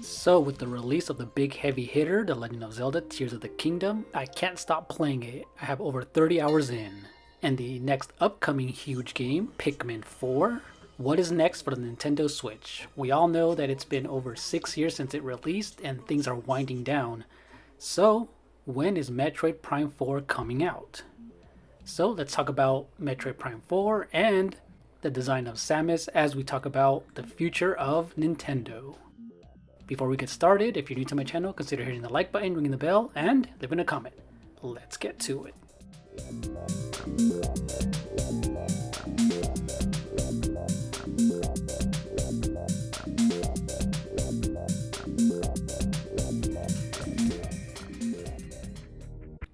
So with the release of the big heavy hitter, The Legend of Zelda Tears of the Kingdom, I can't stop playing it. I have over 30 hours in. And the next upcoming huge game, Pikmin 4. What is next for the Nintendo Switch? We all know that it's been over 6 years since it released and things are winding down. So, when is Metroid Prime 4 coming out? So let's talk about Metroid Prime 4 and the design of Samus as we talk about the future of Nintendo. Before we get started, if you're new to my channel, consider hitting the like button, ringing the bell, and leaving a comment. Let's get to it.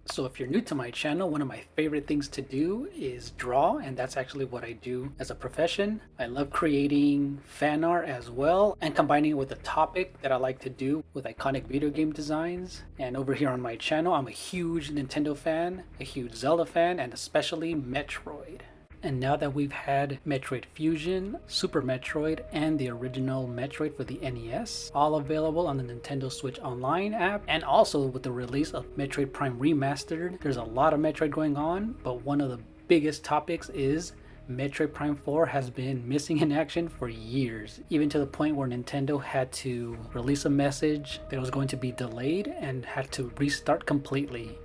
So if you're new to my channel, one of my favorite things to do is draw, and that's actually what I do as a profession. I love creating fan art as well and combining it with a topic that I like to do with iconic video game designs. And over here on my channel, I'm a huge Nintendo fan, a huge Zelda fan, and especially Metroid. And now that we've had Metroid Fusion, Super Metroid, and the original Metroid for the NES, all available on the Nintendo Switch Online app, and also with the release of Metroid Prime Remastered, there's a lot of Metroid going on, but one of the biggest topics is Metroid Prime 4 has been missing in action for years, even to the point where Nintendo had to release a message that it was going to be delayed and had to restart completely.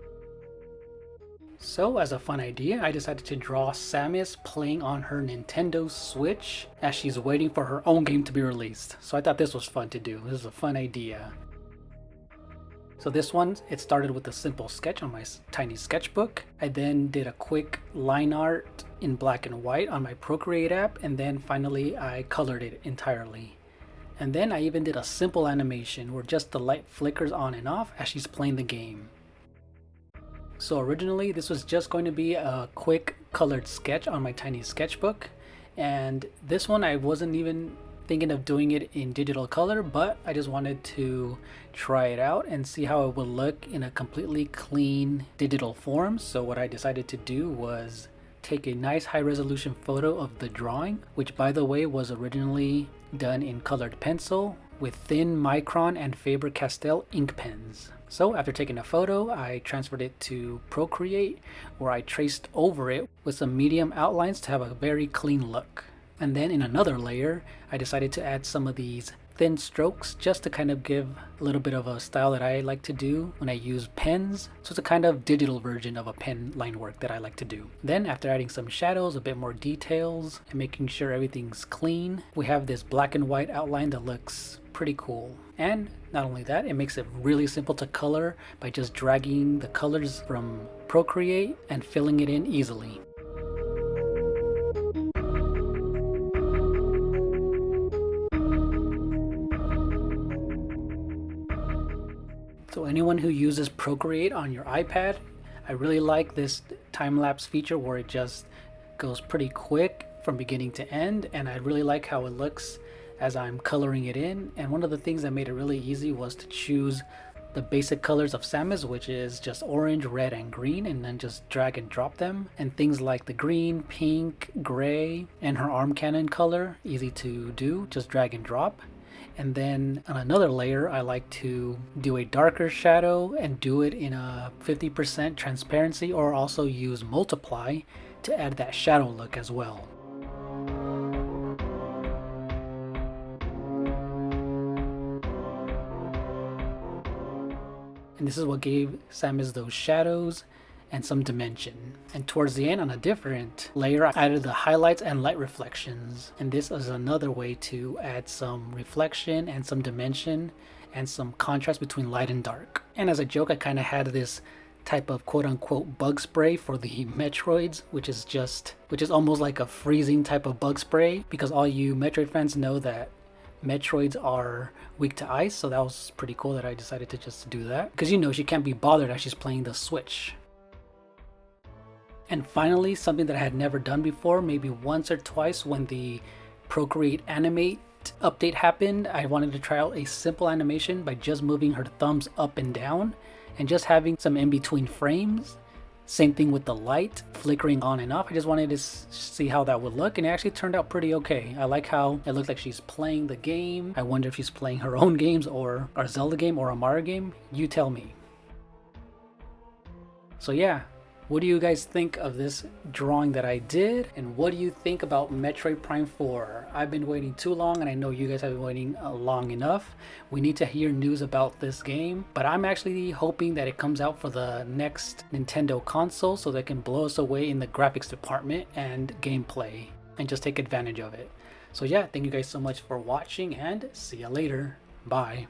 So as a fun idea, I decided to draw Samus playing on her Nintendo Switch as she's waiting for her own game to be released. So I thought this was fun to do. This is a fun idea. So this one, it started with a simple sketch on my tiny sketchbook. I then did a quick line art in black and white on my Procreate app, and then finally I colored it entirely. And then I even did a simple animation where just the light flickers on and off as she's playing the game. So originally this was just going to be a quick colored sketch on my tiny sketchbook, and this one I wasn't even thinking of doing it in digital color, but I just wanted to try it out and see how it would look in a completely clean digital form. So what I decided to do was take a nice high resolution photo of the drawing, which by the way was originally done in colored pencil with thin Micron and Faber-Castell ink pens. So after taking a photo, I transferred it to Procreate, where I traced over it with some medium outlines to have a very clean look. And then in another layer, I decided to add some of these thin strokes just to kind of give a little bit of a style that I like to do when I use pens. So it's a kind of digital version of a pen line work that I like to do. Then after adding some shadows, a bit more details, and making sure everything's clean, we have this black and white outline that looks pretty cool. And not only that, it makes it really simple to color by just dragging the colors from Procreate and filling it in easily. So anyone who uses Procreate on your iPad, I really like this time-lapse feature where it just goes pretty quick from beginning to end, and I really like how it looks as I'm coloring it in. And one of the things that made it really easy was to choose the basic colors of Samus, which is just orange, red, and green, and then just drag and drop them. And things like the green, pink, gray, and her arm cannon color, easy to do, just drag and drop. And then on another layer, I like to do a darker shadow and do it in a 50% transparency, or also use multiply to add that shadow look as well. And this is what gave Samus those shadows and some dimension. And towards the end, on a different layer, I added the highlights and light reflections. And this is another way to add some reflection and some dimension and some contrast between light and dark. And as a joke, I kind of had this type of quote-unquote bug spray for the Metroids, which is almost like a freezing type of bug spray, because all you Metroid fans know that Metroids are weak to ice. So that was pretty cool that I decided to just do that, because you know she can't be bothered as she's playing the Switch. And finally, something that I had never done before, maybe once or twice when the Procreate Animate update happened, I wanted to try out a simple animation by just moving her thumbs up and down and just having some in-between frames Same thing with the light flickering on and off. I just wanted to see how that would look, and it actually turned out pretty okay. I like how it looks like she's playing the game. I wonder if she's playing her own games or a Zelda game or a Mario game. You tell me. So yeah, what do you guys think of this drawing that I did? And what do you think about Metroid Prime 4? I've been waiting too long, and I know you guys have been waiting long enough. We need to hear news about this game, but I'm actually hoping that it comes out for the next Nintendo console so they can blow us away in the graphics department and gameplay and just take advantage of it. So yeah, thank you guys so much for watching, and see ya later. Bye.